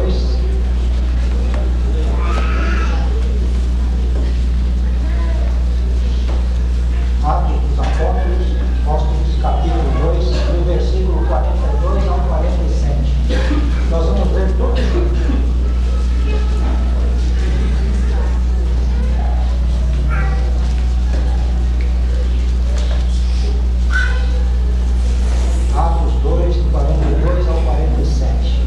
2. Atos dos Apóstolos, capítulo 2, do versículo 42 ao 47. Nós vamos ler todo junto. Atos 2, do 42 ao 47.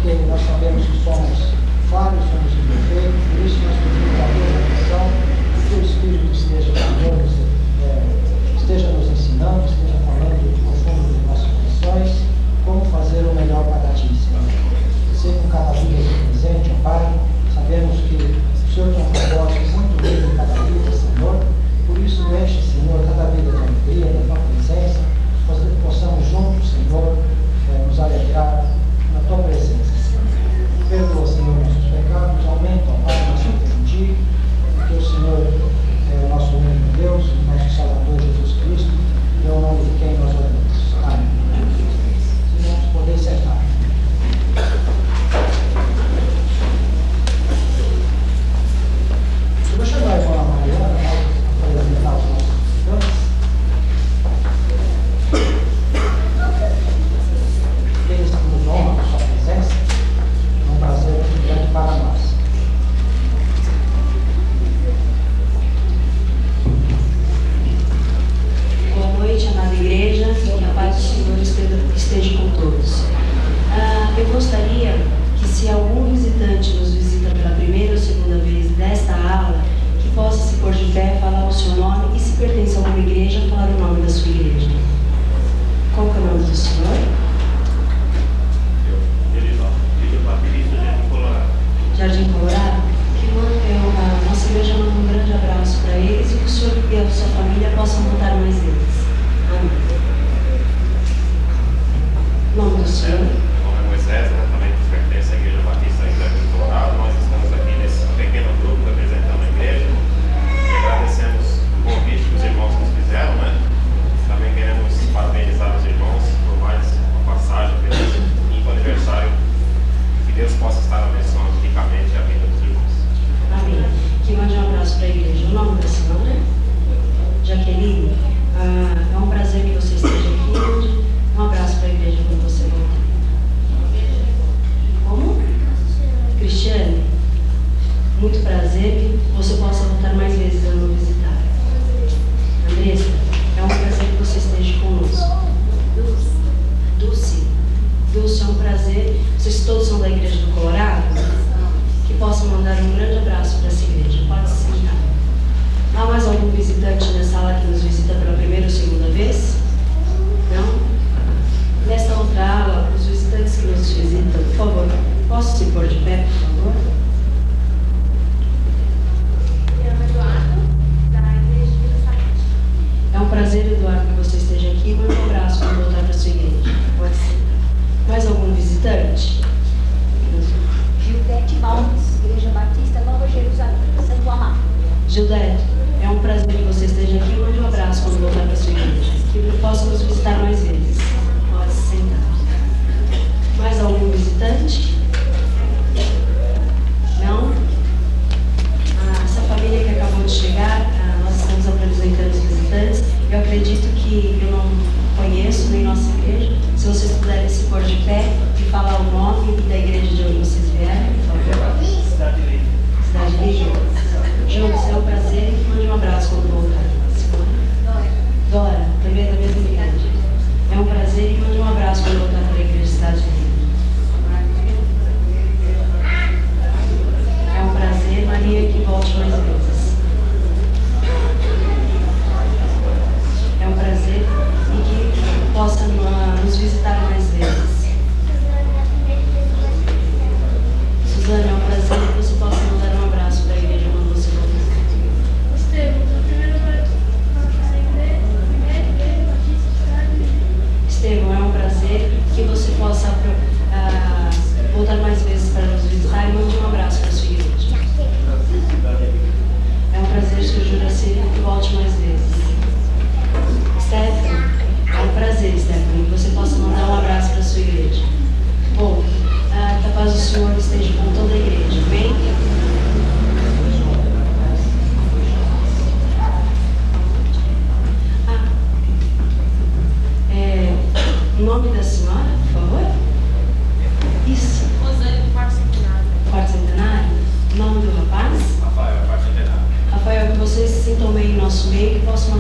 porque nós sabemos que somos falhos, somos imperfeitos, por isso nós pedimos a Deus a atenção, que o Espírito esteja conosco, esteja nos ensinando, esteja falando no fundo dos nossos corações, como fazer o melhor para ti, Senhor. Ser com cada vida presente, ó Pai, sabemos que o Senhor tem um propósito muito lindo em cada vida, Senhor, por isso enche, Senhor, cada vida de alegria, da tua presença, possamos juntos, Senhor, nos alegrar na tua presença, Senhor. Perdoa, Senhor, nossos pecados, aumenta, ó Pai, nosso entendi, porque o Senhor é o nosso único Deus, o nosso Salvador Jesus Cristo, e é o nome de quem nós oramos. Amém. Irmãos, poder sentar. Eu vou chamar a irmã Mariana para apresentar os nossos estudantes. Eles nos honram com sua presença. É um prazer muito grande para nós. Boa noite, amada igreja, que a paz do Senhor esteja com todos. Eu gostaria que, se algum visitante nos visita pela primeira ou segunda vez desta aula, que possa se pôr de pé, falar o seu nome e, se pertence a alguma igreja, falar o nome da sua igreja. Qual que é o nome do senhor? Jardim Colorado? A nossa igreja manda um grande abraço para eles e que o senhor e a sua família possam voltar mais vezes. Amém. O nome do senhor? Meu nome é Moisés, também pertence à Igreja Batista em Jardim Colorado. Nós estamos aqui nesse pequeno grupo representando a igreja e agradecemos o convite que os irmãos nos fizeram, né? Também queremos parabenizar os irmãos por mais uma passagem pelo ímpar aniversário. Que Deus possa estar abençoando ricamente a vida dos irmãos. Amém. Que mande um abraço para a igreja. O nome da senhora? Jaqueline. É um prazer que você esteja aqui. Um abraço para a igreja quando você voltar. Como? Cristiane. Muito prazer que você possa voltar mais vezes a nos visitar. Andressa, é um prazer que você esteja conosco. Dulce. Dulce, é um prazer. Vocês todos são da igreja do Colorado? Que possam mandar um grande abraço para essa igreja. Pode se sentar. Há mais algum visitante na sala que nos visita pela primeira ou segunda vez? Não? Nesta outra aula, os visitantes que nos visitam, por favor, posso se pôr de pé, por favor? É um prazer, Eduardo, que você esteja aqui. Mande um abraço quando voltar para a sua igreja. Pode ser. Mais algum visitante? Gildete Malmes, Igreja Batista, Nova Jerusalém, Santo Amaro. Gildete, é um prazer que você esteja aqui. Mande um abraço quando voltar para a sua igreja. Que possa nos visitar mais vezes. Pode se sentar. Mais algum visitante? Não? Essa família que acabou de chegar, nós estamos apresentando os visitantes. Eu acredito que eu não conheço nem nossa igreja. Se vocês puderem se pôr de pé e falar o nome da igreja de onde vocês vieram, por favor. Cidade Livre. Cidade Livre. Juntos, é um prazer e mande um abraço quando voltar. Dora, também da mesma igreja. É um prazer e mande um abraço quando voltar para a igreja Cidade Livre. É um prazer, Maria, que volte mais vezes. É um prazer e que possa nos visitar mais vezes. Suzana, é um prazer que você possa mandar um abraço para a igreja quando você voltar. Estevão, é um prazer que você possa voltar mais vezes para nos visitar e mande um abraço para a sua igreja. É um prazer, Sr. Juraci, que volte mais vezes. Stephanie, é um prazer, Stephanie, que você possa mandar um abraço para a sua igreja. Bom, que a paz do Senhor esteja com toda a igreja. Amém? O nome da senhora, por favor? Isso. Rosane do Quarto Centenário. Quarto Centenário? O nome do rapaz? Rafael, Quarto Centenário. Rafael, que vocês se sintam bem em nosso meio, que possam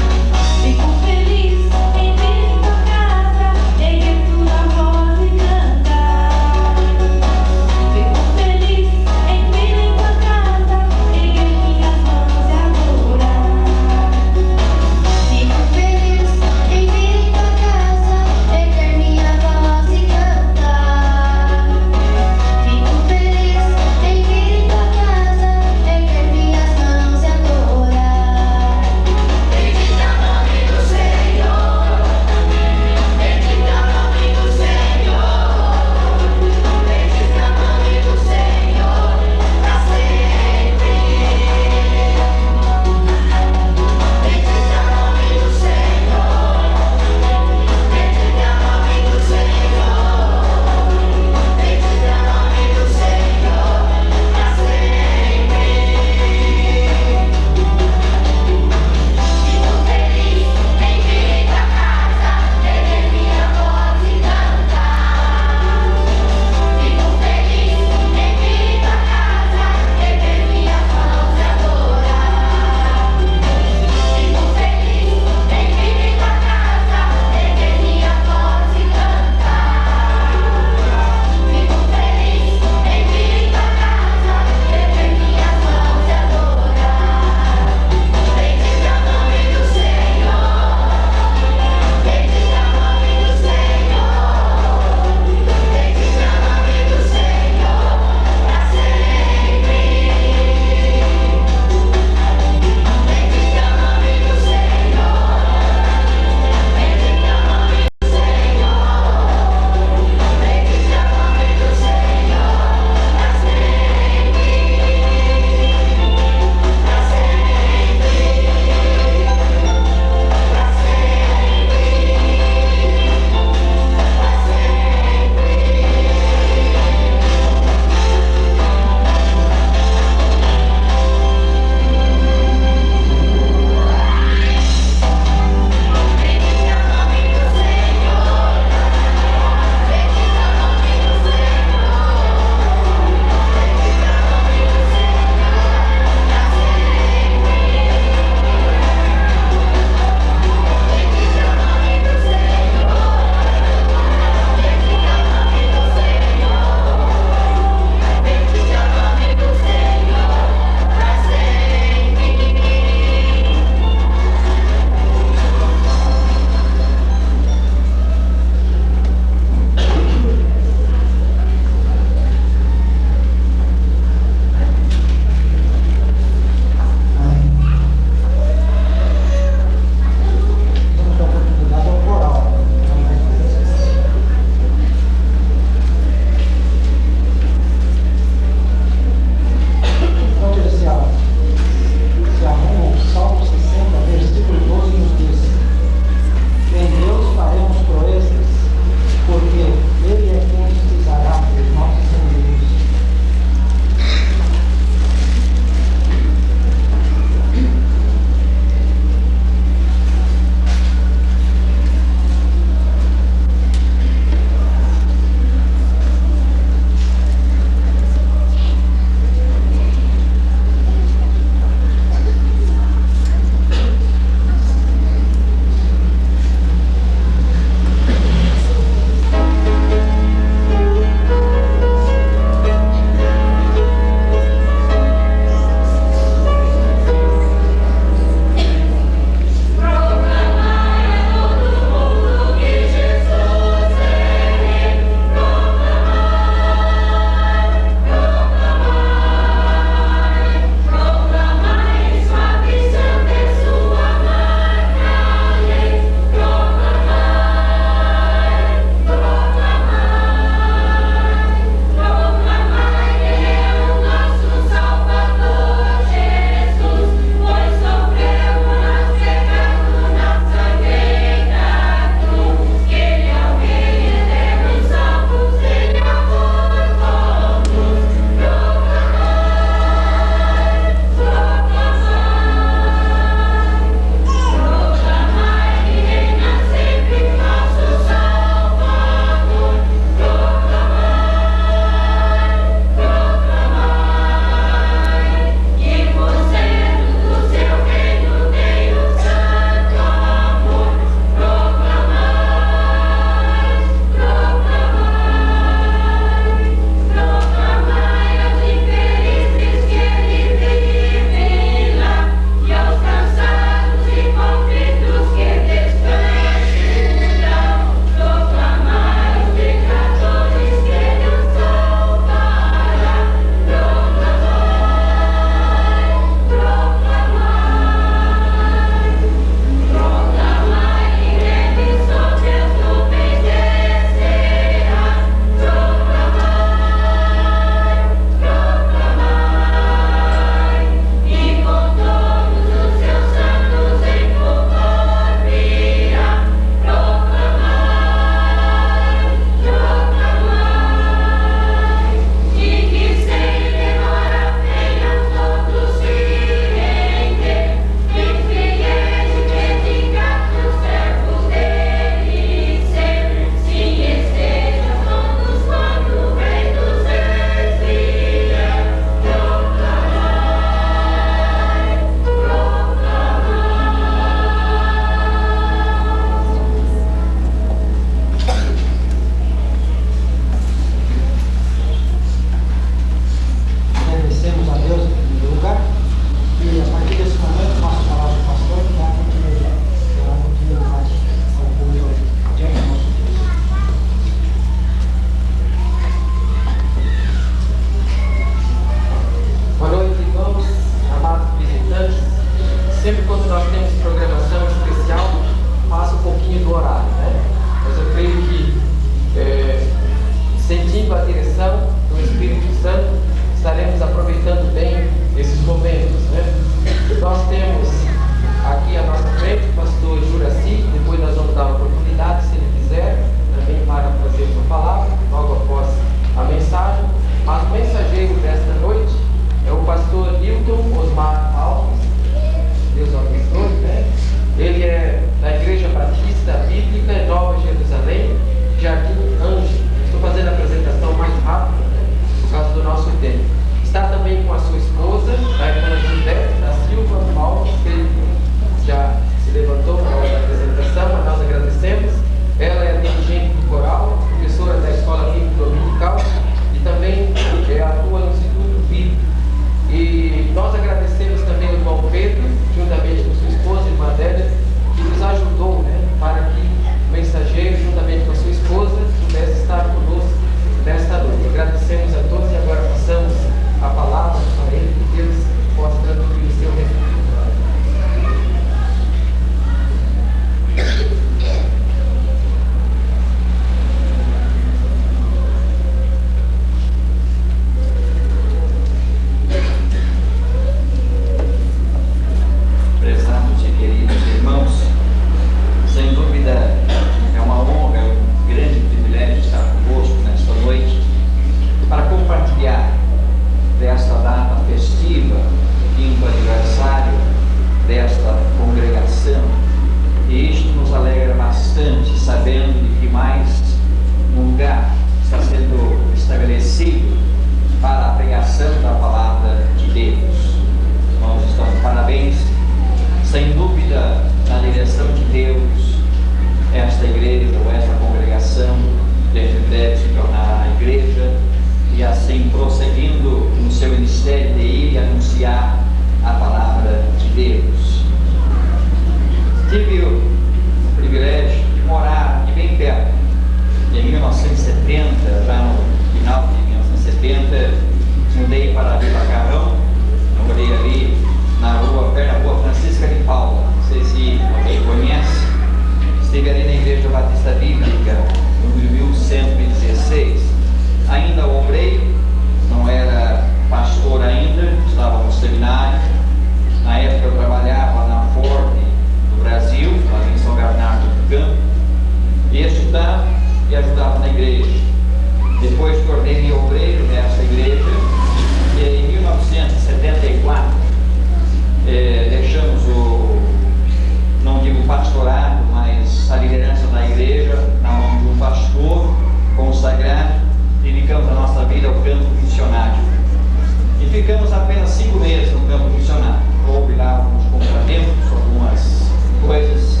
ficamos apenas 5 meses no campo missionário. Houve lá alguns contratempos, algumas coisas,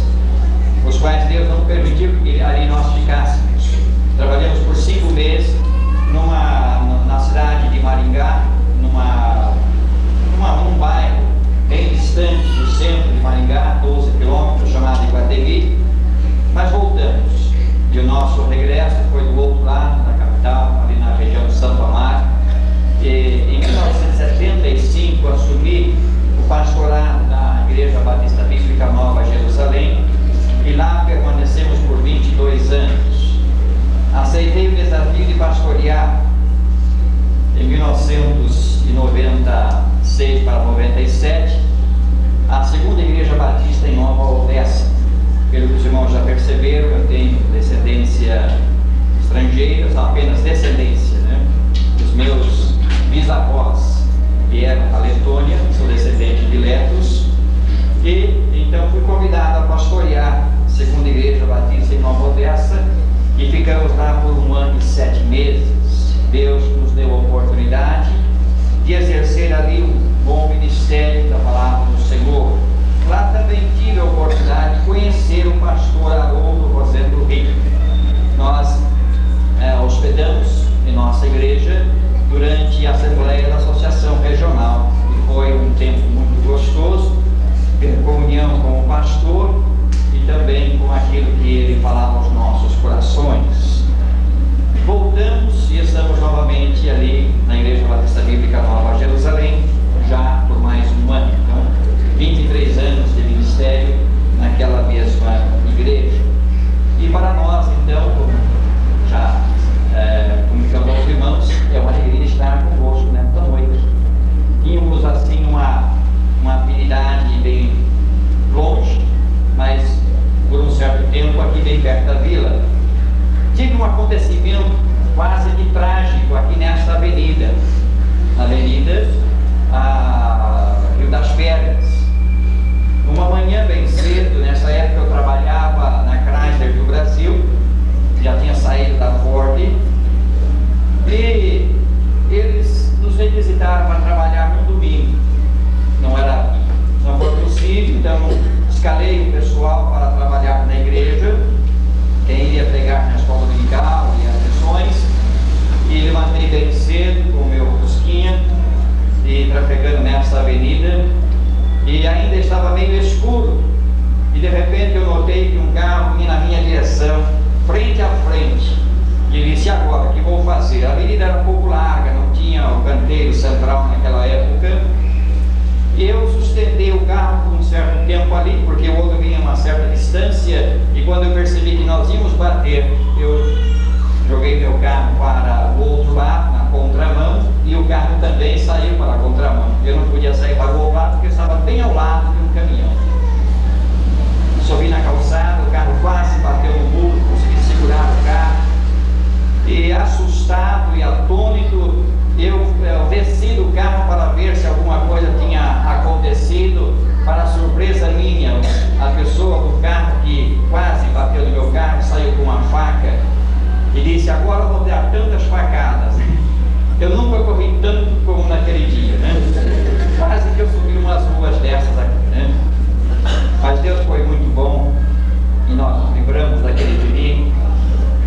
os quais Deus não permitiu que ali nós ficássemos. Trabalhamos por 5 meses na cidade de Maringá, num bairro bem distante do centro de Maringá, 12 quilômetros, chamado Iguatemi. Mas voltamos, e o nosso regresso foi do outro lado da capital, ali na região de Santo Amaro. E em 1975 assumi o pastorado da Igreja Batista Bíblica Nova Jerusalém, e lá permanecemos por 22 anos. Aceitei o desafio de pastorear em 1996 para 97 a segunda Igreja Batista em Nova Odessa. Pelo que os irmãos já perceberam, eu tenho descendência estrangeira, apenas descendência, né? Os meus bisavós vieram da Letônia, sou descendente de letos, e então fui convidado a pastorear a segunda Igreja Batista em Nova Odessa, e ficamos lá por 1 ano e 7 meses. Deus nos deu a oportunidade de exercer ali um bom ministério da palavra do Senhor. Lá também tive a oportunidade de conhecer o pastor Haroldo Rosendo Rico. Nós hospedamos em nossa igreja durante a Assembleia da Associação Regional, e foi um tempo muito gostoso, ter comunhão com o pastor e também com aquilo que ele falava aos nossos corações. Voltamos e estamos novamente ali na Igreja Batista Bíblica Nova Jerusalém, já por mais 1 ano. Então, 23 anos de ministério naquela mesma igreja. E para nós, então, já comunicando aos irmãos, é uma alegria estar convosco nesta noite. Tínhamos assim uma afinidade bem longe, mas por um certo tempo aqui bem perto da vila. Tive um acontecimento quase que trágico aqui nesta avenida, Rio das Pedras. Uma manhã bem cedo, nessa época eu trabalhava na Chrysler do Brasil, já tinha saído da Ford, e eles nos requisitaram para trabalhar no domingo. Não foi possível, então escalei o pessoal para trabalhar na igreja, quem iria pregar na escola dominical e as lições, e levantei bem cedo com o meu Fusquinha e trafegando nessa avenida, e ainda estava meio escuro, e de repente eu notei que um carro vinha na minha direção, frente a frente, e disse: agora, o que vou fazer? A avenida era um pouco larga, não tinha o canteiro central naquela época, e eu sustentei o carro por um certo tempo ali, porque o outro vinha a uma certa distância, e quando eu percebi que nós íamos bater, eu joguei meu carro para o outro lado, na contramão, e o carro também saiu para a contramão. Eu não podia sair para o outro lado, porque eu estava bem ao lado de um caminhão. Subi na calçada, o carro quase bateu no muro, consegui segurar o carro, e assustado e atônito, eu desci do carro para ver se alguma coisa tinha acontecido. Para surpresa minha, a pessoa do carro que quase bateu no meu carro saiu com uma faca e disse: agora eu vou dar tantas facadas. Eu nunca corri tanto como naquele dia, né? Quase que eu subi umas ruas dessas aqui, né? Mas Deus foi muito bom e nós nos livramos daquele perigo.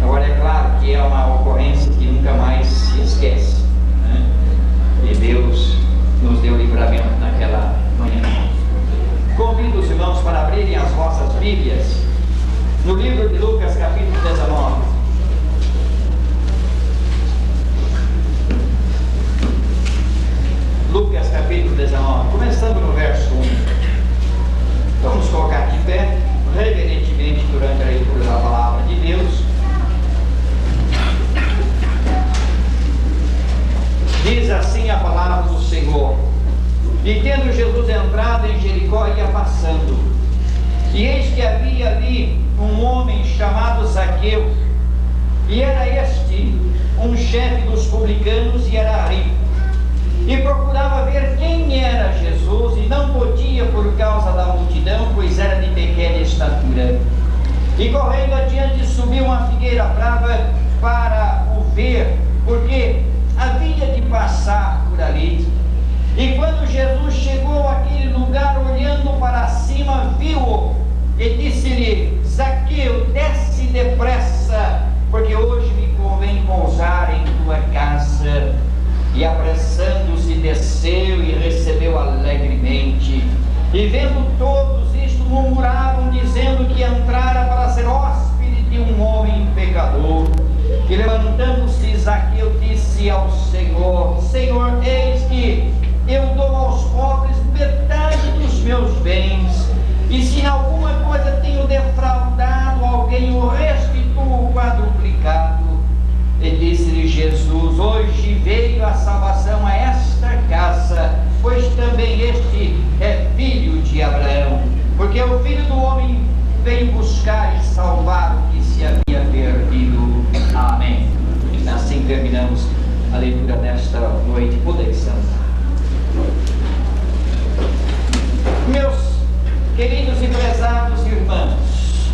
Agora é claro que é uma ocorrência que nunca mais se esquece, né? E Deus nos deu livramento naquela manhã. Convido os irmãos para abrirem as vossas Bíblias no livro de Lucas, capítulo 19. Lucas, capítulo 19, começando no verso 1. Vamos colocar de pé, reverentemente, durante a leitura da palavra de Deus. Diz assim a palavra do Senhor: e tendo Jesus entrado em Jericó, ia passando, e eis que havia ali um homem chamado Zaqueu, e era este um chefe dos publicanos, e era rico, e procurava ver quem era Jesus, e não podia por causa da multidão, pois era de pequena estatura. E correndo adiante, subiu uma figueira brava para o ver, porque havia de passar por ali. E quando Jesus chegou àquele lugar, olhando para cima, viu-o e disse-lhe: Zaqueu, desce depressa, porque hoje me convém pousar em tua casa. E apressando-se, desceu e recebeu alegremente. E vendo todos isto, murmuravam, dizendo que entrara para ser hóspede de um homem pecador. E levantando-se, Zaqueu disse ao Senhor: Senhor, eis que eu dou aos pobres metade dos meus bens, e se em alguma coisa tenho defraudado alguém, o restituo quadruplicado. E disse-lhe Jesus: hoje veio a salvação a esta casa, pois também este é filho de Abraão, porque o Filho do Homem veio buscar e salvar o que se havia perdido. Amém. Assim terminamos a leitura desta noite. Podeis sentar. Meus queridos e prezados irmãos,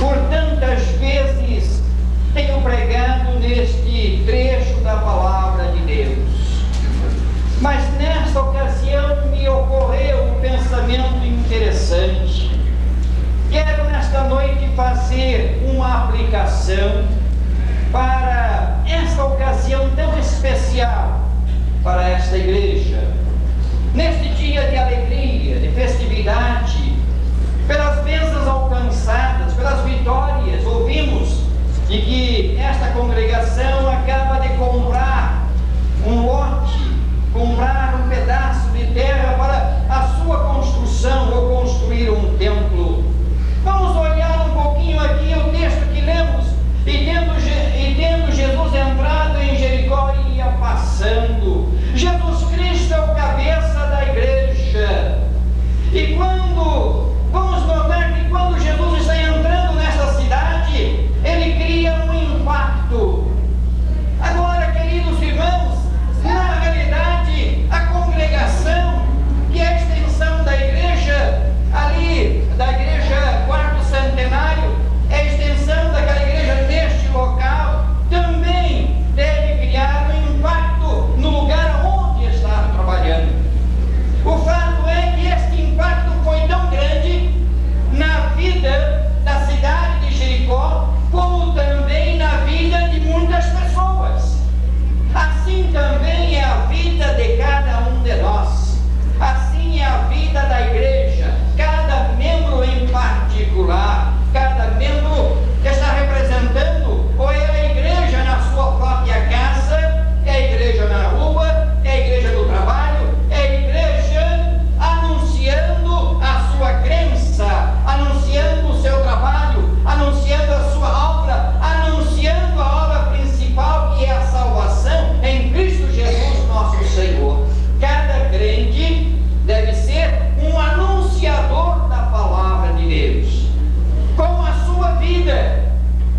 por tantas vezes tenho pregado neste trecho da palavra de Deus, mas nesta ocasião me ocorreu um pensamento interessante. Quero nesta noite fazer uma aplicação para esta ocasião tão especial para esta igreja. Neste dia de alegria, de festividade, pelas bênçãos alcançadas, pelas vitórias, ouvimos de que esta congregação acaba de comprar um lote, comprar um pedaço de terra para a sua construção ou construir um templo. Vamos olhar um pouquinho aqui o texto que lemos, e tendo Jesus entrado em Jericó, ia passando. Jesus Cristo é o cabeça da igreja. E vamos notar que quando Jesus está entrando nesta cidade, ele cria um impacto. Agora, queridos irmãos, na realidade, a congregação, que é a extensão da igreja, ali, da igreja quarto centenário, é a extensão daquela igreja neste local, também deve criar um impacto no lugar onde está trabalhando. O fato é que este impacto foi tão grande na vida da cidade de Jericó, como também na vida de muitas pessoas. Assim também é a vida de cada um de nós. Assim é a vida da igreja. Cada membro em particular, cada membro está representando, ou é a igreja na sua própria casa, é a igreja na rua, é a igreja do trabalho, é a igreja anunciando a sua crença, anunciando o seu trabalho, anunciando a sua obra, anunciando a obra principal, que é a salvação em Cristo Jesus nosso Senhor. Cada crente deve ser um anunciador da palavra de Deus, com a sua vida,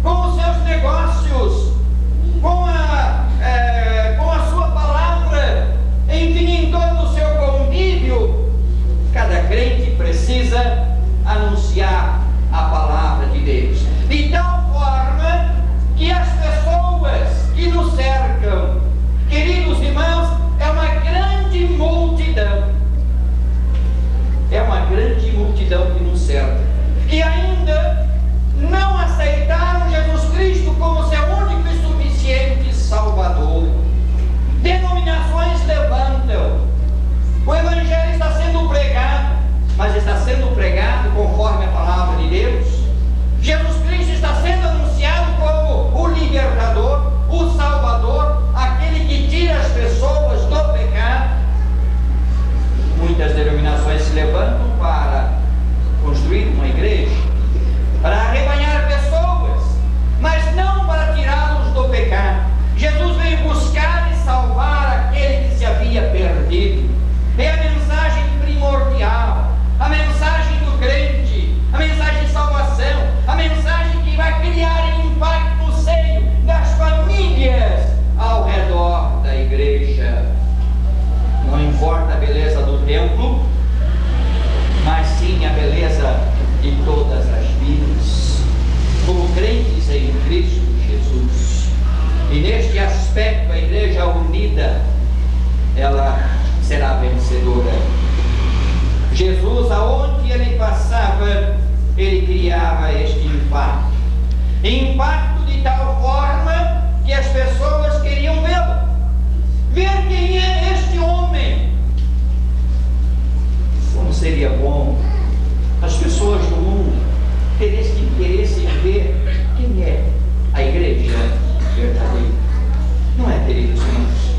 com os seus negócios, com a sua palavra, enfim, em todo o seu convívio. Cada crente precisa anunciar a palavra de Deus, de tal forma que as pessoas que nos cercam, queridos irmãos, é uma grande multidão. É uma grande multidão que nos cerca, que ainda não aceitaram Jesus Cristo como seu único e suficiente Salvador. Denominações levantam, o Evangelho está sendo pregado, mas está sendo pregado conforme a palavra de Deus. Jesus Cristo está sendo anunciado como o libertador, o Salvador, aquele que tira as pessoas do pecado. Muitas denominações se levantam para construir uma igreja, para arrebanhar pessoas, mas não para tirá-los do pecado. Jesus veio buscar e salvar aquele que se havia perdido. É a mensagem primordial, a mensagem do crente, a mensagem de salvação, a mensagem que vai criar impacto no seio das famílias ao redor da igreja. Não importa a beleza do templo, mas sim a beleza de todas as vidas, como crentes em Cristo Jesus. E neste aspecto, a igreja unida, ela será vencedora. Jesus, aonde ele passava, ele criava este impacto. Impacto de tal forma que as pessoas queriam vê-lo, ver quem é este homem. Como seria bom as pessoas do mundo terem esse interesse em ver quem é a igreja verdadeira. Não é, queridos irmãos?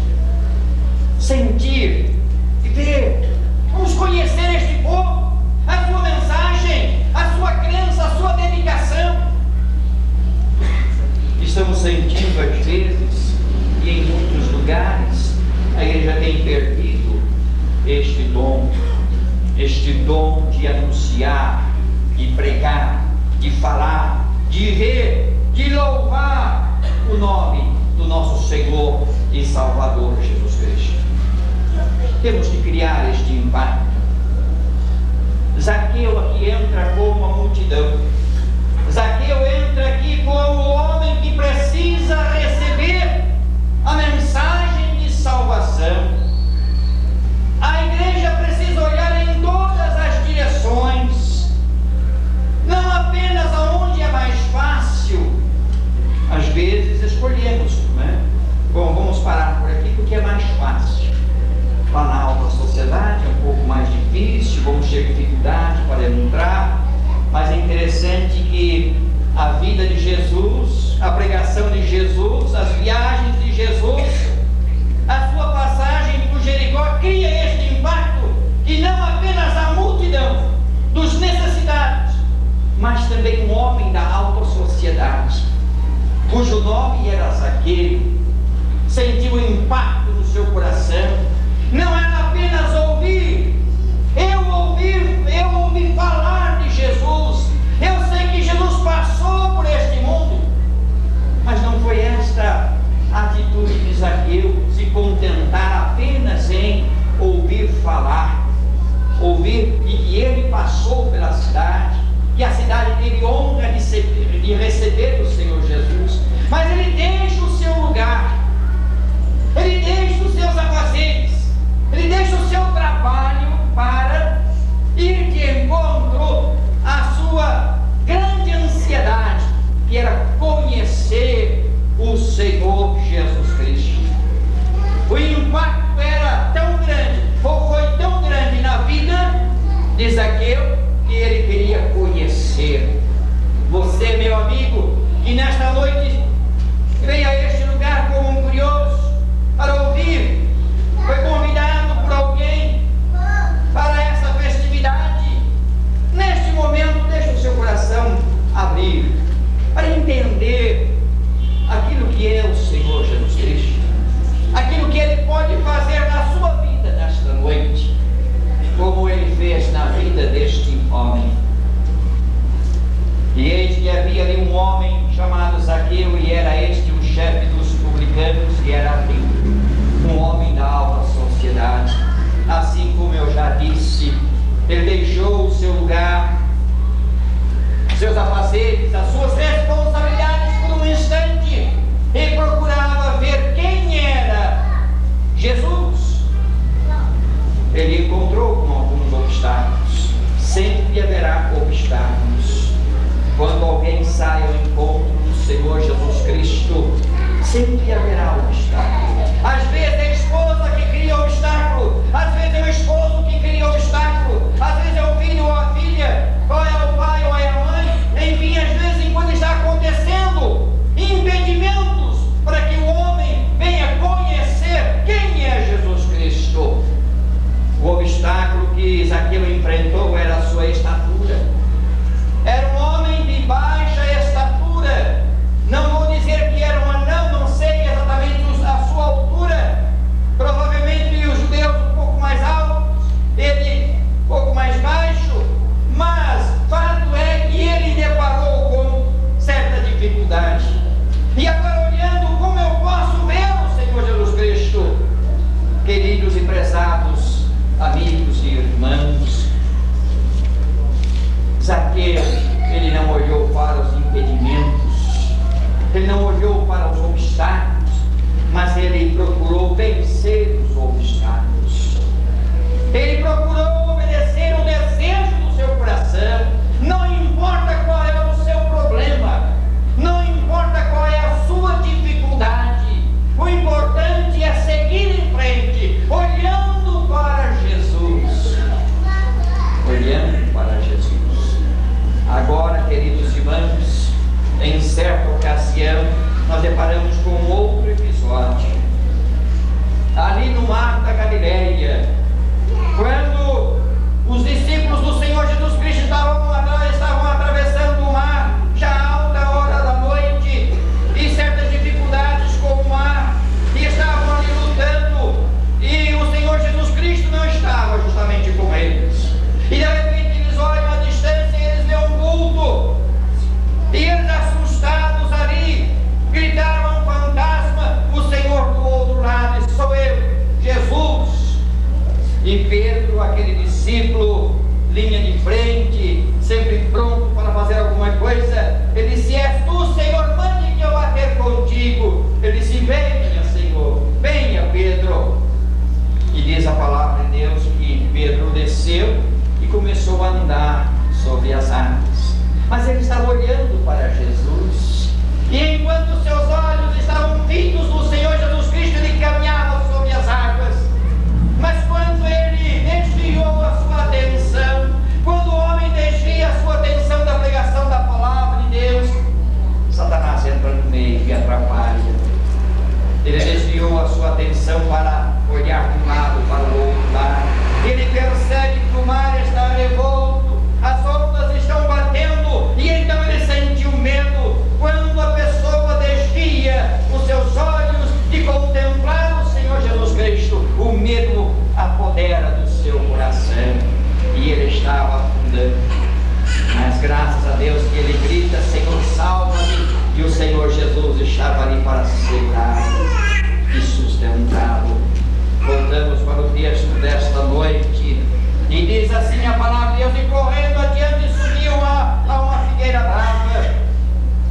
Sentir e ver. Vamos conhecer este povo, a sua mensagem, a sua crença, a sua dedicação. Estamos sentindo às vezes, e em muitos lugares, a igreja tem perdido este dom de anunciar, de pregar, de falar, de ver, de louvar o nome do nosso Senhor e Salvador Jesus Cristo. Temos que criar este impacto. Zaqueu aqui entra como a multidão. Zaqueu entra aqui como o homem que precisa receber a mensagem de salvação. A igreja precisa olhar em todas as direções, não apenas aonde é mais fácil. Às vezes escolhemos, né? Bom, vamos parar por aqui porque é mais fácil. Lá na alta sociedade é um pouco mais difícil, vamos ter dificuldade para entrar, mas é interessante que a vida de Jesus, a pregação de Jesus, as viagens de Jesus, a sua passagem por Jericó cria este impacto que não apenas a multidão dos necessitados, mas também um homem da alta sociedade, cujo nome era Zaqueu, sentiu o impacto no seu coração. Não era apenas ouvir, eu ouvi falar de Jesus, eu sei que Jesus passou por este mundo, mas não foi esta atitude de Zaqueu se contentar apenas em ouvir falar, ouvir que ele passou pela cidade, que a cidade teve honra de receber o Senhor Jesus, mas ele deixa o seu lugar, ele deixa os seus afazeres, ele deixa o seu trabalho para ir de encontro à sua grande ansiedade, que era conhecer o Senhor Jesus Cristo. O impacto era tão grande, ou foi tão grande na vida de Zaqueu, que ele queria conhecer. Você, meu amigo, que nesta noite veio a este lugar como um curioso para ouvir, foi convidado por alguém para essa festividade, neste momento deixe o seu coração abrir para entender aquilo que é o Senhor Jesus Cristo, aquilo que Ele pode fazer na sua vida nesta noite, como Ele fez na vida deste homem. E eis que havia ali um homem chamado Zaqueu, e era este o chefe dos publicanos, que era rico, um homem da alta sociedade. Assim como eu já disse, ele deixou o seu lugar, seus afazeres, as suas responsabilidades por um instante, e procurava ver quem era Jesus. Ele encontrou com alguns obstáculos. Sempre haverá obstáculos. Quando alguém sai ao encontro do Senhor Jesus Cristo, sempre haverá obstáculo. Às vezes é a esposa que cria obstáculo, às vezes é o esposo que cria obstáculo, às vezes é o filho ou a filha, ou é o pai ou é a mãe. Enfim, às vezes, enquanto está acontecendo, impedimentos para que o homem venha conhecer quem é Jesus Cristo. O obstáculo que Zaqueu enfrentou era a sua estatura. Era um homem de baixa estatura. Não vou dizer que era um anão, não sei exatamente a sua altura. Provavelmente os judeus um pouco mais altos, ele um pouco mais baixo. Mas fato é que ele deparou com certa dificuldade. E agora, olhando como eu posso ver o Senhor Jesus Cristo, queridos e prezados amigos e irmãos, Zaqueu, ele não olhou para andar sobre as águas. Mas ele estava olhando para Jesus, e enquanto seus olhos estavam fitos no Senhor Jesus Cristo, ele caminhava sobre as águas. Mas quando ele desviou a sua atenção, quando o homem desvia a sua atenção da pregação da palavra de Deus, Satanás entra no meio e atrapalha. Ele desviou a sua atenção para olhar de um lado para o outro lado. Ele percebe que o mar está revolto, as ondas estão batendo, e então ele sentiu medo. Quando a pessoa desvia os seus olhos de contemplar o Senhor Jesus Cristo, o medo apodera do seu coração e ele estava afundando. Mas graças a Deus que ele grita: Senhor, salva-me, e o Senhor Jesus estava ali para segurá-lo e sustentá-lo. Voltamos para o texto desta noite, e diz assim a palavra de Deus: e correndo adiante subiu a uma figueira brava,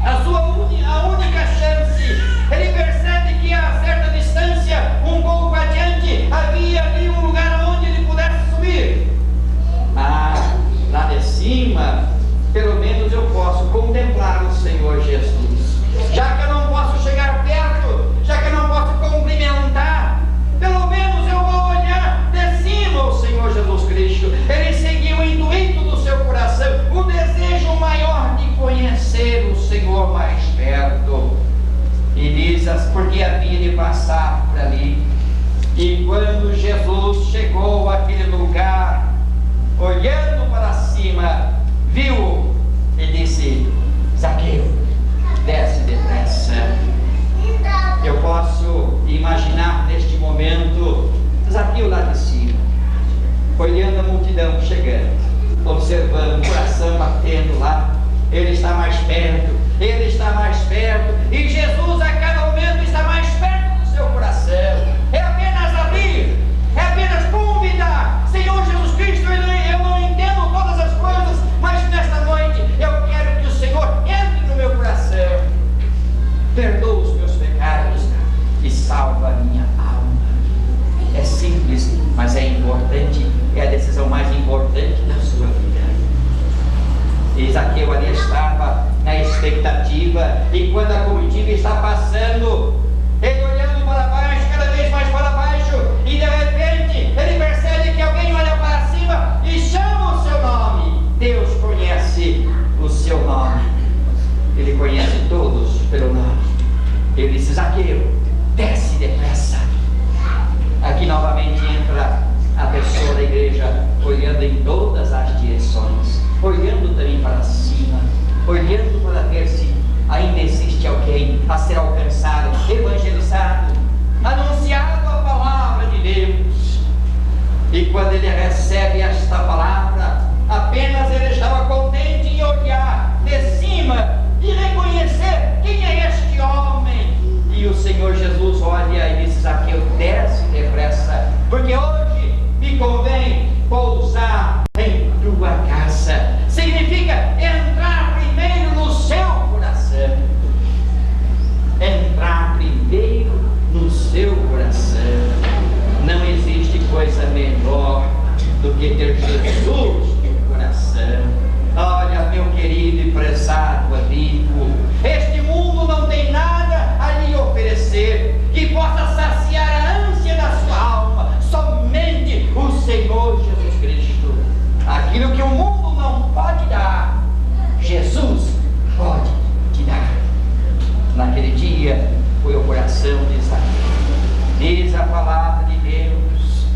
a única chance. Ele percebe que a certa distância, um pouco adiante, havia ali um lugar onde ele pudesse subir. Lá de cima, pelo menos eu posso contemplar o Senhor Jesus. Já que eu não posso chegar perto, já que eu não posso cumprimentar, pelo menos eu vou olhar de cima o Senhor Jesus Cristo. Ele seguiu o intuito do seu coração, o desejo maior de conhecer o Senhor mais perto. E diz: porque havia de passar por ali. E quando Jesus chegou àquele lugar, olhando para cima, viu e disse: Zaqueu, desce depressa. Eu posso imaginar neste momento Zaqueu lá de cima, olhando a multidão chegando, observando o coração batendo lá. Ele está mais perto, ele está mais perto, e Jesus a cada momento está mais perto do seu coração. É apenas abrir, é apenas convidar. Senhor Jesus Cristo, eu não entendo todas as coisas, mas nesta noite eu quero que o Senhor entre no meu coração, perdoa os meus pecados e salva a minha alma. É simples, mas é importante, é a decisão mais importante da sua vida. E Zaqueu ali estava na expectativa, e quando a comitiva está passando, ele olhando para baixo, cada vez mais para baixo, e de repente ele percebe que alguém olha para cima e chama o seu nome. Deus conhece o seu nome, ele conhece todos pelo nome. Ele disse: Zaqueu, desce depressa. Aqui novamente entra a pessoa da igreja, olhando em todas as direções, olhando também para cima, olhando para ver se ainda existe alguém a ser alcançado, evangelizado, anunciado a palavra de Deus. E quando ele recebe esta palavra, apenas ele estava contente em olhar de cima e reconhecer quem é este homem. E o Senhor Jesus olha e diz: Zaqueu, desce depressa, porque hoje me convém pousar em tua casa. Significa entrar primeiro no seu coração. Entrar primeiro no seu coração. Não existe coisa melhor do que ter Jesus no coração. Olha, meu querido e prezado amigo, este mundo não tem nada a lhe oferecer que possa saciar a ânsia da sua alma. Somente o Senhor Jesus Cristo. Aquilo que o mundo não pode dar, Jesus pode te dar. Naquele dia foi o coração de Zaqueu. Diz a palavra de Deus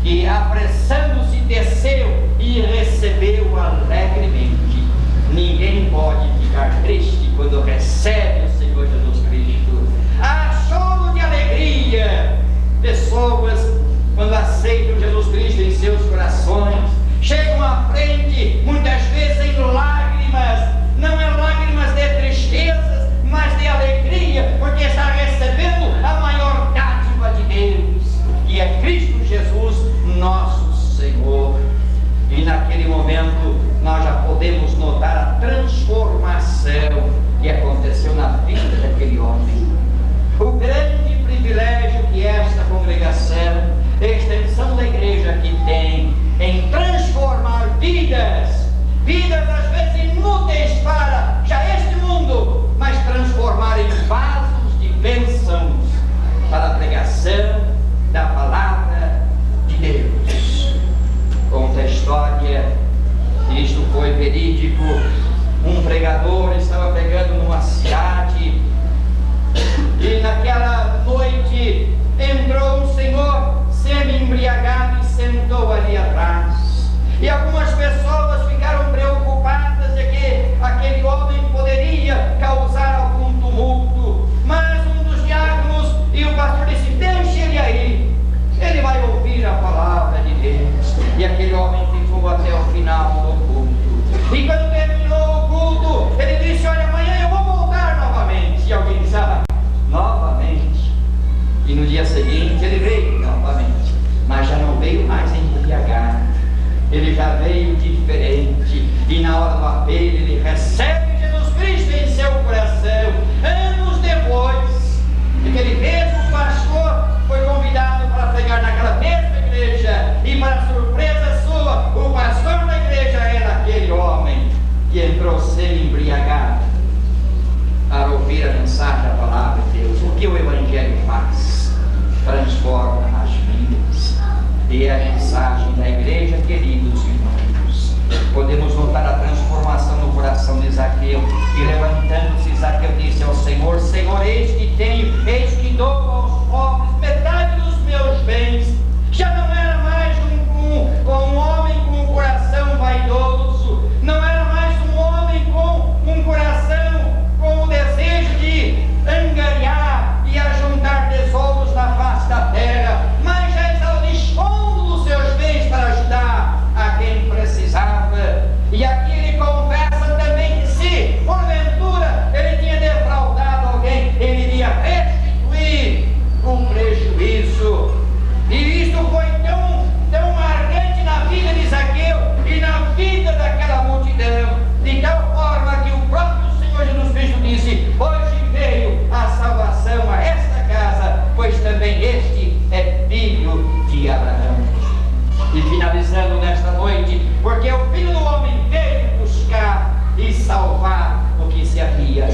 que, apressando-se, desceu e recebeu alegremente. Ninguém pode ficar triste quando recebe o Senhor Jesus Cristo. Há choro de alegria. Pessoas, quando aceitam Jesus Cristo em seus corações, chegam à frente, muitas vezes em lágrimas. Não é lágrimas de tristezas, mas de alegria, porque está recebendo a maior dádiva de Deus, que é Cristo Jesus, nosso Senhor. E naquele momento nós já podemos notar a transformação que aconteceu na vida daquele homem. O grande privilégio que esta congregação, extensão da igreja, que tem em transformar vidas foi verídico. Um pregador estava pregando numa cidade e naquela noite entrou um senhor semi-embriagado e sentou ali atrás. E algumas pessoas ficaram preocupadas de que aquele homem poderia causar algum tumulto. Mas um dos diáconos e o pastor disse: deixe ele aí, ele vai ouvir a palavra de Deus. E aquele homem ficou até o final do culto. E quando terminou o culto, ele disse: olha, amanhã eu vou voltar novamente. E alguém disse: ah, novamente. E no dia seguinte ele veio novamente, mas já não veio mais embriagado. Ele já veio diferente. E na hora do apelo ele recebe Jesus Cristo em seu coração. Anos depois, aquele mesmo pastor foi convidado para pregar naquela mesma igreja. E para surpresa sua, o pastor da igreja era aquele homem que entrou semi-embriagado para ouvir a mensagem da palavra de Deus. O que o Evangelho faz? Transforma as vidas. E a mensagem da igreja, queridos irmãos, podemos notar a transformação no coração de Zaqueu. E levantando-se, Zaqueu disse ao Senhor: Senhor, eis que dou aos pobres metade dos meus bens. Já não era mais um homem com um coração vaidoso, não era mais um homem com um coração com o desejo de angariar e ajuntar tesouros na face da terra, mas já estava dispondo dos seus bens para ajudar a quem precisava. E aqui ele confessa também que se porventura ele tinha defraudado alguém, ele iria restituir um prejuízo. E isto foi tão marcante na vida de Zaqueu e na vida daquela multidão, de tal forma que o próprio Senhor Jesus Cristo disse: hoje veio a salvação a esta casa, pois também este é filho de Abraão. E finalizando nesta noite, porque o Filho do Homem veio buscar e salvar o que se havia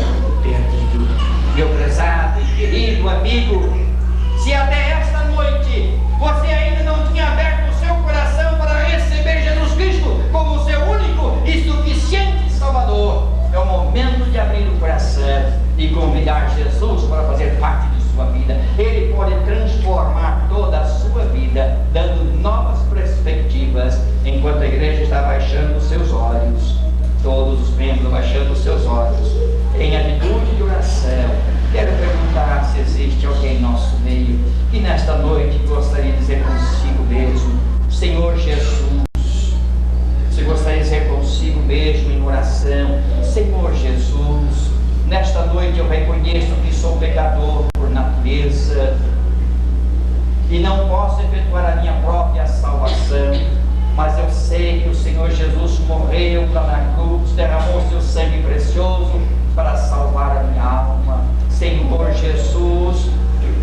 perdido. Meu prezado e querido amigo, se até esta noite você ainda não tinha aberto o seu coração para receber Jesus Cristo como seu único e suficiente Salvador, é o momento de abrir o coração e convidar Jesus para fazer parte de sua vida. Ele pode transformar toda a sua vida, dando novas perspectivas, enquanto a igreja está baixando os seus olhos, todos os membros baixando os seus olhos, em atitude de oração. Quero perguntar se existe alguém em nosso meio que nesta noite gostaria de dizer consigo mesmo: Senhor Jesus. Se gostaria de dizer consigo mesmo em oração: Senhor Jesus, nesta noite eu reconheço que sou pecador por natureza e não posso efetuar a minha própria salvação, mas eu sei que o Senhor Jesus morreu lá na cruz, derramou seu sangue precioso para salvar a minha alma. Senhor Jesus,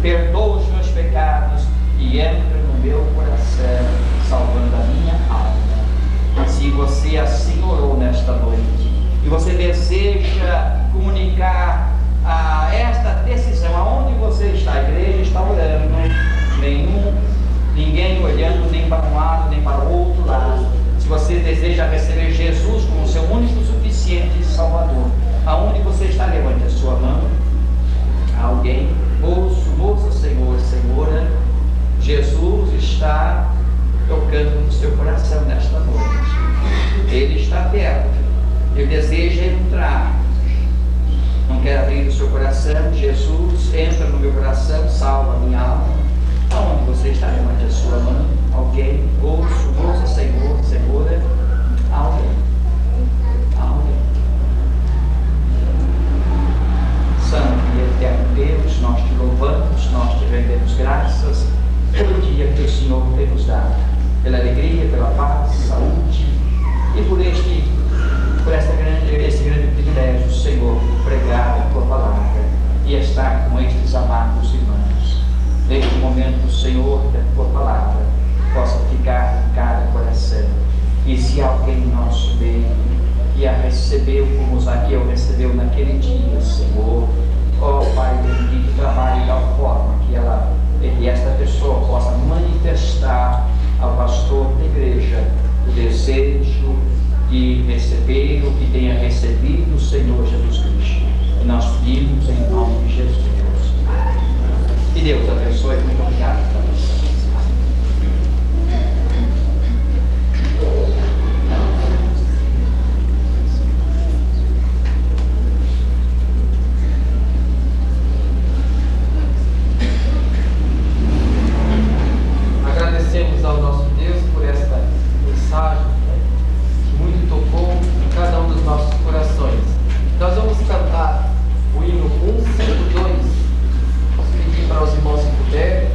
perdoa os meus pecados e entra no meu coração, salvando a minha alma. Se você assim orou nesta noite e você deseja comunicar esta decisão aonde você está, a igreja está orando, ninguém olhando nem para um lado nem para o outro lado. Se você deseja receber Jesus como seu único, suficiente Salvador, aonde você está, levante a sua mão. Alguém? Ouça, Senhor, Senhora, Jesus está tocando no seu coração nesta noite. Ele está perto, ele deseja entrar. Não quer abrir o seu coração? Jesus, entra no meu coração, salva a minha alma. Aonde você está? Levante a sua mão. Alguém? Ouça, Senhor, Senhora. Alguém? Santo e eterno Deus, nós te louvamos, nós te rendemos graças pelo dia que o Senhor tem nos dado, pela alegria, pela paz, saúde e por esse grande privilégio, Senhor, pregar a tua palavra e estar com estes amados irmãos. Neste momento, Senhor, que a tua palavra possa ficar em cada coração, e se alguém em nosso meio que a recebeu como Zaqueu recebeu naquele dia, Senhor, ó Pai bendito, trabalhe de tal forma que esta pessoa possa manifestar ao pastor da igreja o desejo de receber o que tenha recebido do Senhor Jesus Cristo. E nós pedimos em nome de Jesus. Que Deus abençoe. Muito obrigado para você. Agradecemos ao nosso Deus por esta mensagem, né, que muito tocou em cada um dos nossos corações. Nós vamos cantar o hino 152. Pedir para os irmãos, se puderem,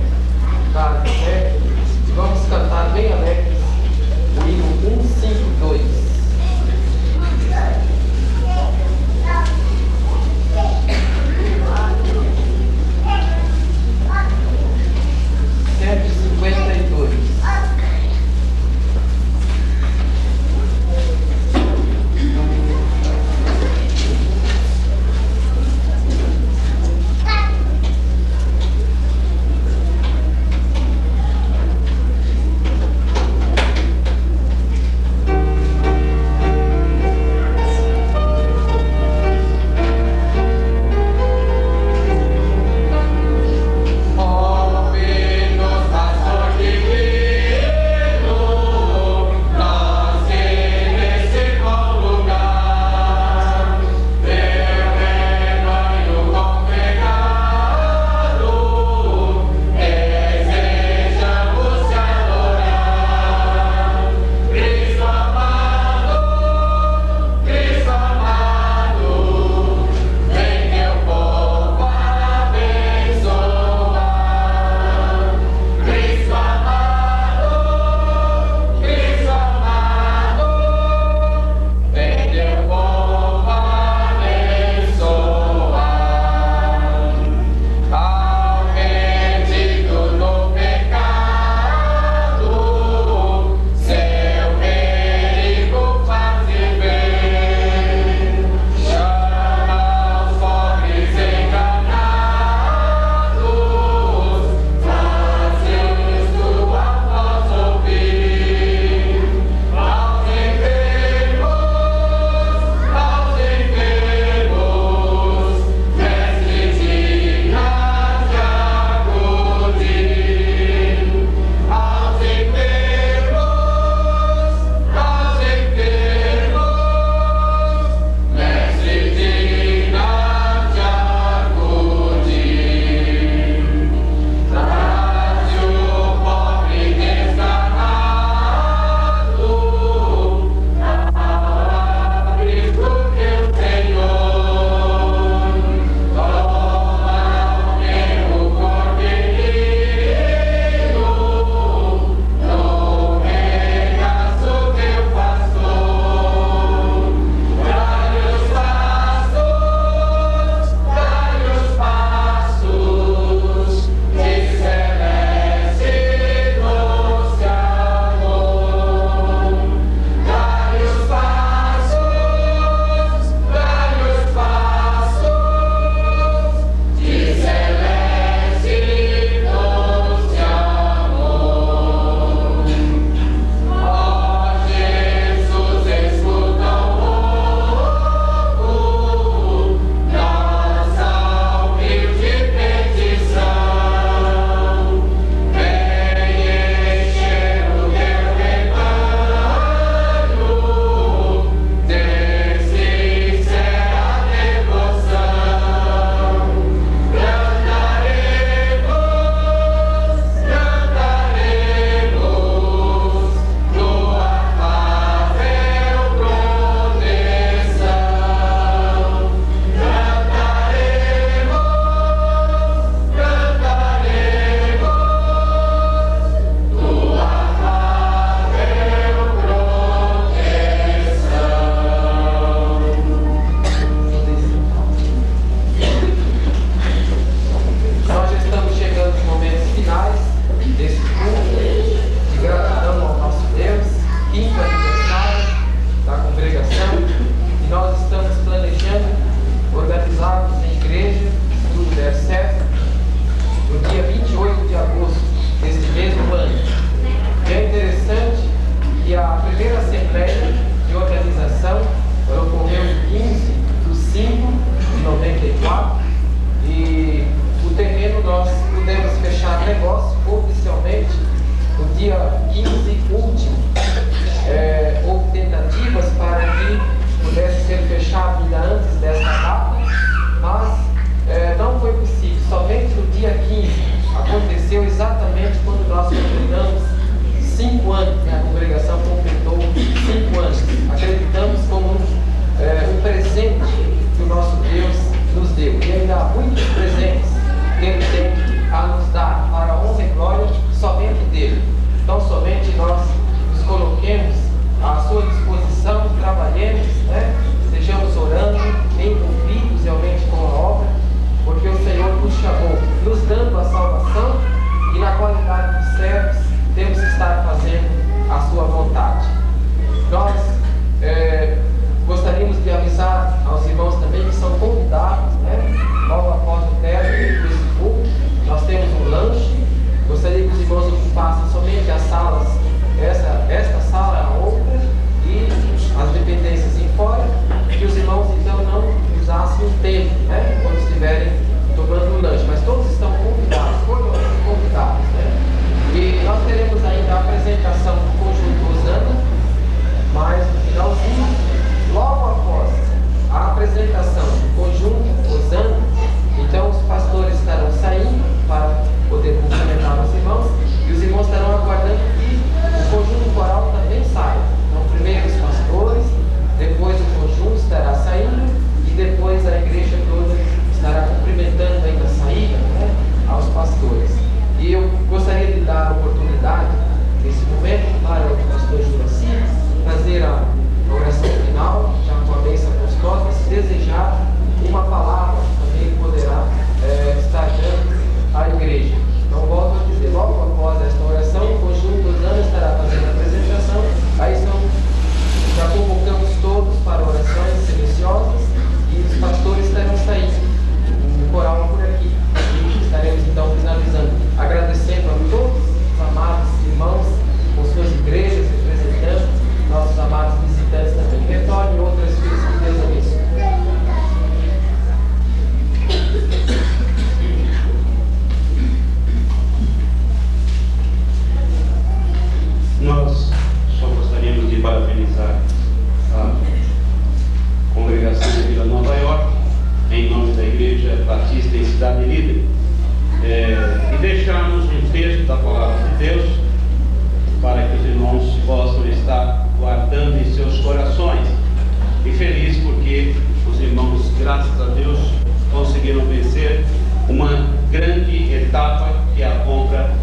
parabenizar a congregação de Vila Nova York, em nome da Igreja Batista em Cidade Líder, e deixarmos um texto da Palavra de Deus para que os irmãos possam estar guardando em seus corações. E feliz porque os irmãos, graças a Deus, conseguiram vencer uma grande etapa, que é a compra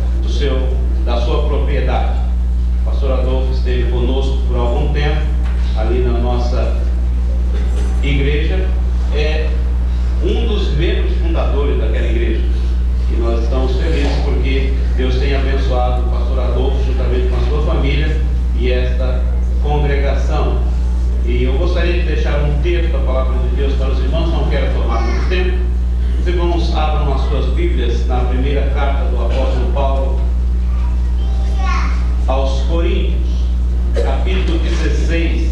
da sua propriedade. O pastor Adolfo esteve conosco por algum tempo ali na nossa igreja, é um dos membros fundadores daquela igreja, e nós estamos felizes porque Deus tem abençoado o pastor Adolfo juntamente com a sua família e esta congregação. E eu gostaria de deixar um texto da Palavra de Deus para os irmãos, não quero tomar muito tempo. Os irmãos abram as suas Bíblias na primeira carta do apóstolo Paulo aos Coríntios, capítulo 16,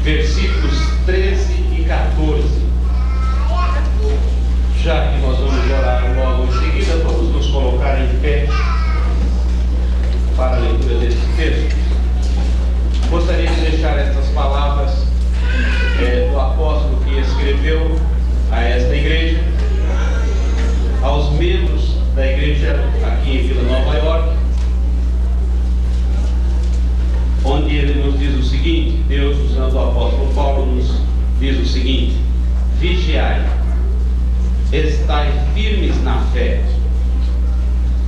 versículos 13 e 14. Já que nós vamos orar logo em seguida, vamos nos colocar em pé para a leitura desse texto. Gostaria de deixar estas palavras do apóstolo que escreveu a esta igreja, aos membros da igreja aqui em Vila Nova York, onde ele nos diz o seguinte: Deus, usando o apóstolo Paulo, nos diz o seguinte: vigiai, estai firmes na fé,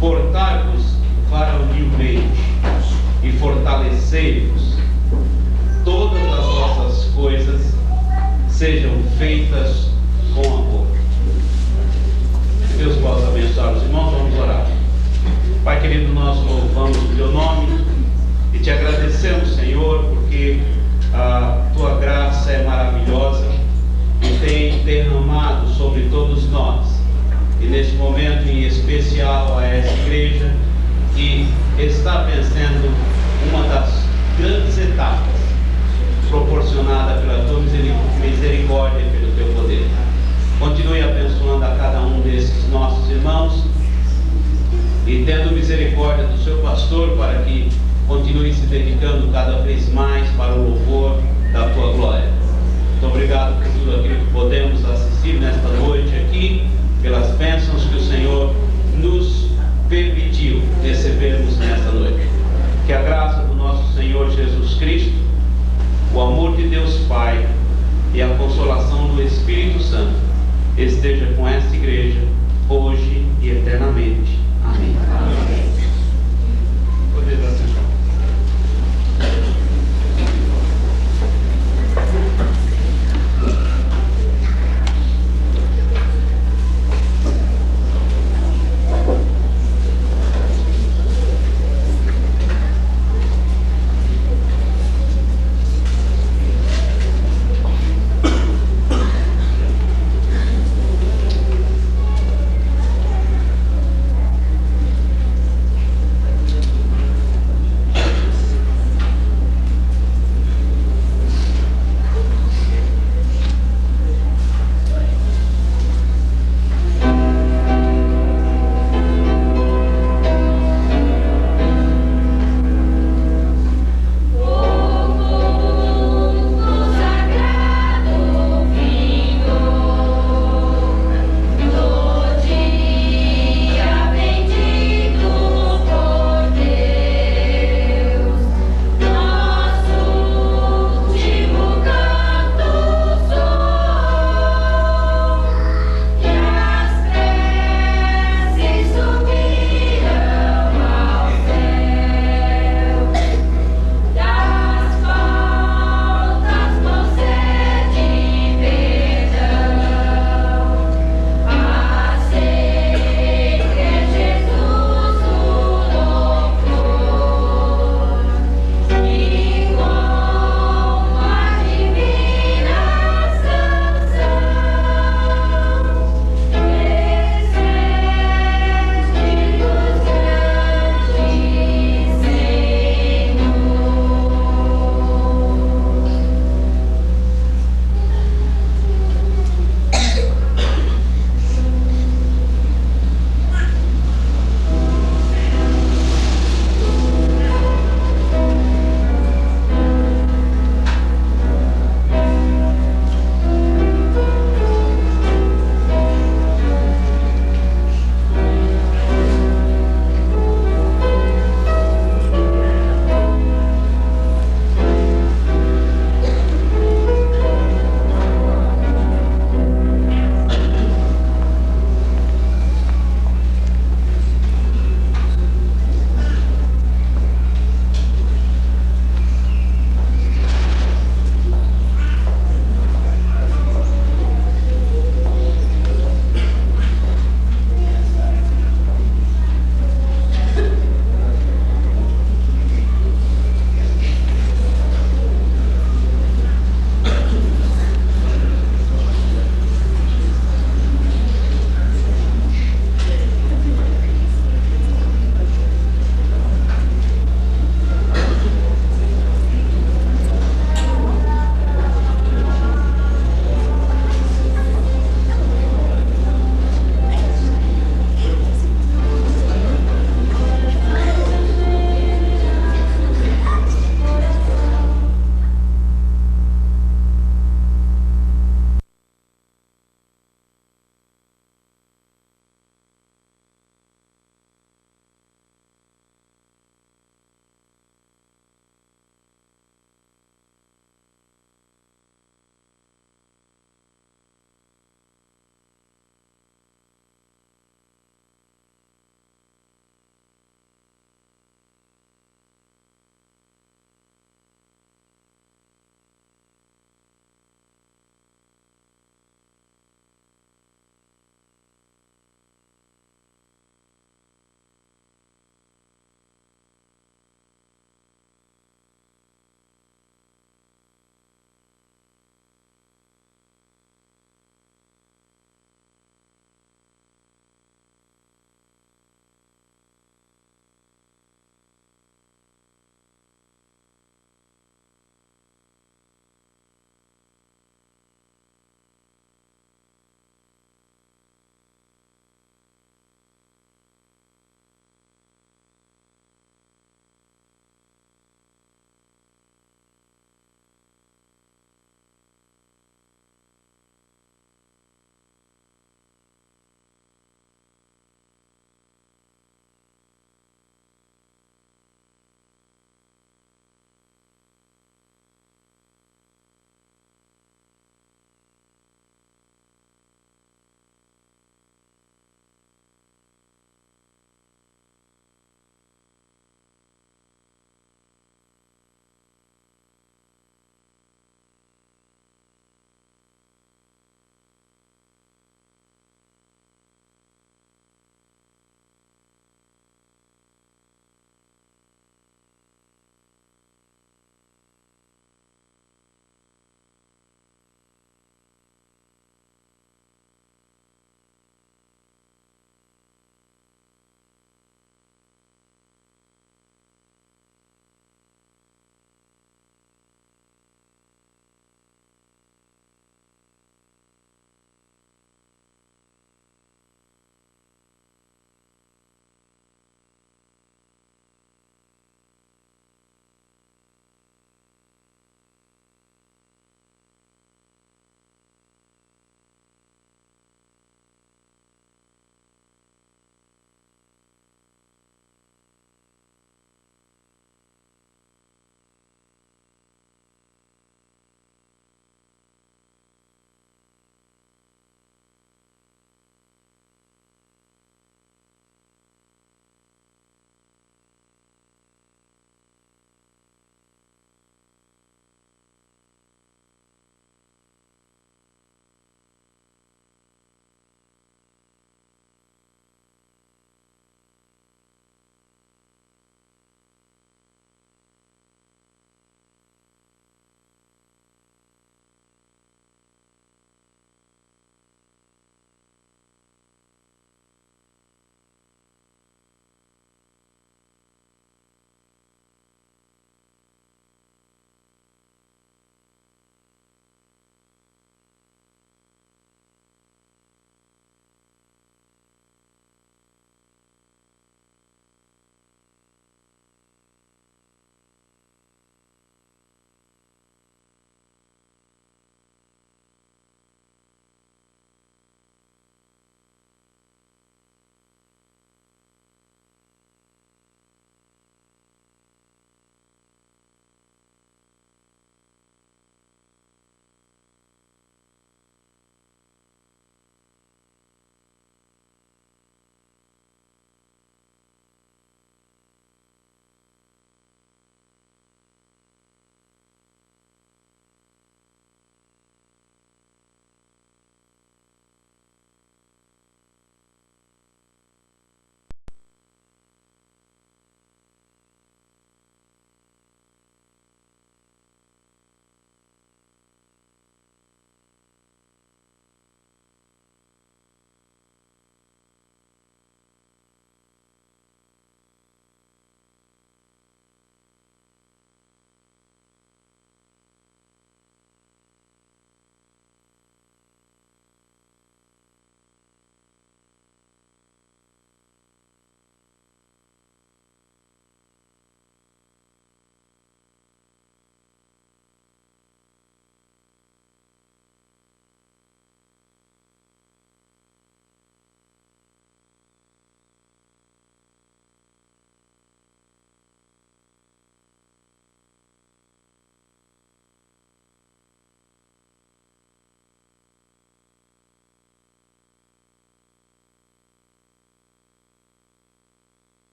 portai-vos varonilmente e fortalecei-vos, todas as vossas coisas sejam feitas com amor. Que Deus possa abençoar os irmãos. Vamos orar. Pai querido, nós louvamos o teu nome e te agradecemos, Senhor, porque a tua graça é maravilhosa e tem derramado sobre todos nós, e neste momento em especial a essa igreja que está vencendo uma das grandes etapas proporcionada pela tua misericórdia e pelo teu poder. Continue abençoando a cada um desses nossos irmãos e tendo misericórdia do seu pastor, para que continue se dedicando cada vez mais para o louvor da tua glória. Muito obrigado por tudo aquilo que podemos assistir nesta noite aqui, pelas bênçãos que o Senhor nos permitiu recebermos nesta noite. Que a graça do nosso Senhor Jesus Cristo, o amor de Deus Pai e a consolação do Espírito Santo esteja